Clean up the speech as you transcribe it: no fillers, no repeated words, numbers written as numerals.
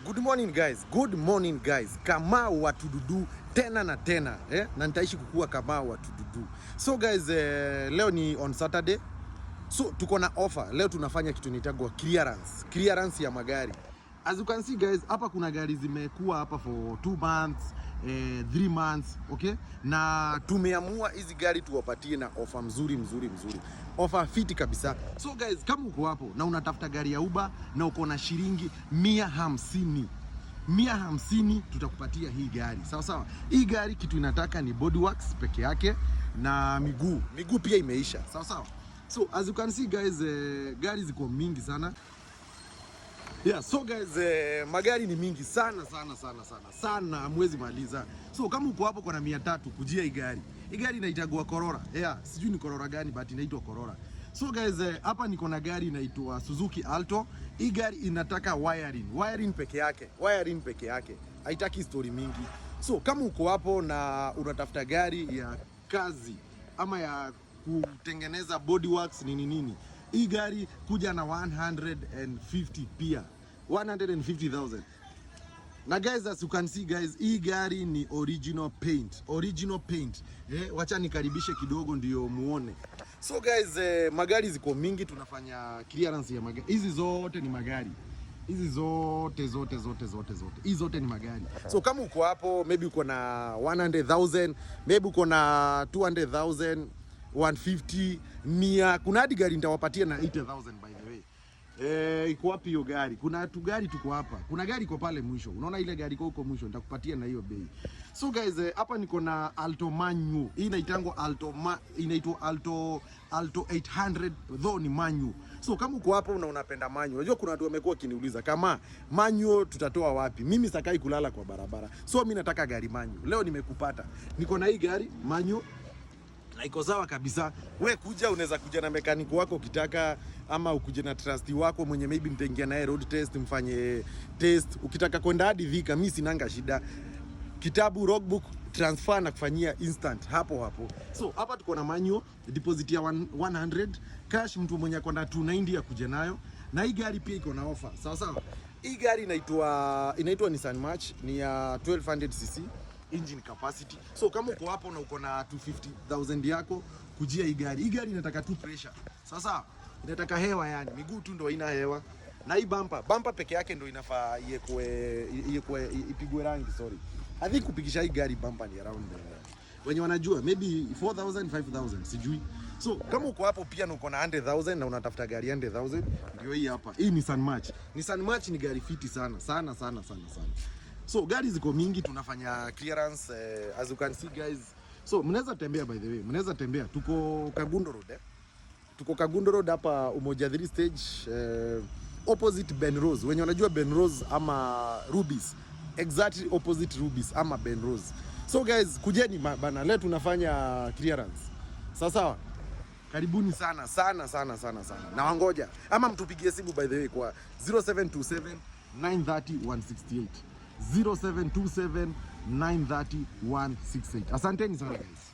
Good morning guys. Good morning guys. Kamau wa Tududu tena na tena na nitaishi kukua Kamau wa Tududu. So guys, leo ni on Saturday. So tuko na offer. Leo tunafanya kitu inaitwa clearance ya magari. As you can see guys, hapa kuna gari zimekuwa hapa for 2 months, 3 months, okay? Na tumeamua hizi gari tuwapatie na offer mzuri. Offer fiti kabisa. So guys, kama uko hapo na unatafuta gari ya Uber na uko na shilingi 150 tutakupatia hii gari. Sawa. Hii gari kitu inataka ni bodyworks peke yake na miguu pia imeisha. Sawa. So as you can see guys, gari ziko mingi sana. Yeah, so guys, magari ni mingi sana, hamwezi maliza. So kama uko hapo kwa 300 kujia hii gari. Hii gari inaitwa Corolla. Yeah, sijui ni Corolla gani but inaitwa Corolla. So guys, hapa niko na gari inaitwa Suzuki Alto. Hii gari inataka wiring peke yake. Haitaki story mingi. So kama uko hapo na unatafuta gari ya kazi ama ya kutengeneza bodyworks nini, hii gari kuja na 150 pia. 150,000. Na guys, as you can see guys, hii gari ni original paint. Wacha nikaribishe kidogo ndio muone. So guys, magari ziko mingi, tunafanya clearance ya magari. Hizi zote ni magari. Hizi zote. Hizi zote ni magari. So kama uko hapo, maybe uko na 100,000, maybe uko na 200,000, 150, 100, kuna hadi gari nitawapatia na 80,000 by the way. Iko wapi hiyo gari? Kuna tu gari tuko hapa. Kuna gari iko pale mwisho. Unaona ile gari iko huko mwisho, nitakupatia na hiyo bei. So guys, hapa niko na Alto manual. Hii inaitwa Alto 800, though ni manual. So kama uko hapo na unapenda manual, unajua kuna watu wamekuwa kiniuliza kama manual tutatoa wapi? Mimi sitakai kulala kwa barabara. So mimi nataka gari manual. Leo nimekupata. Niko na hii gari manual. Na iko sawa kabisa. We kuja, unaweza kuja na mekaniki wako ukitaka, ama ukuje na trusty wako mwenye maybe mtaingia naye road test, mfanye test. Ukitaka kwenda hadi Thika, mimi sinanga shida. Kitabu logbook transfer na kufanyia instant hapo. So hapa tuko na manual, deposit ya 100, cash mtu mwenye kwenda 290 ya kuja nayo. Na hii gari pia iko na offer. Sawa. Hii gari inaitwa Nissan March, ni ya 1200cc engine capacity. So kama uko hapo na uko na 250,000 yako kujia hii gari. Hii gari inataka tu pressure. Sasa inataka hewa, yani miguu tu ndio ina hewa. Na hii bumper peke yake ndio inafaa ipigwe rangi, sorry. I think kupigisha hii gari bumper ni around wenye wanajua maybe 4,000 5,000 sijui. So kama uko hapo pia na uko na 100,000 na unatafuta gari 100,000, ndio hii hapa. Hii Nissan March ni gari fiti sana. So gari ziko mingi, tunafanya clearance, as you can see guys. So mnaweza tembea, by the way, tuko Kagundo Road hapa Umoja 3 stage, opposite Ben Rose. Wenye wanajua Ben Rose ama Rubis, exactly opposite Rubis ama Ben Rose. So guys, kujeni bana, leo tunafanya clearance. Sawa. Karibuni sana. Na wangoja ama mtupigie simu by the way kwa 0727 930 168. 0727 930 168. Asanteni sana guys.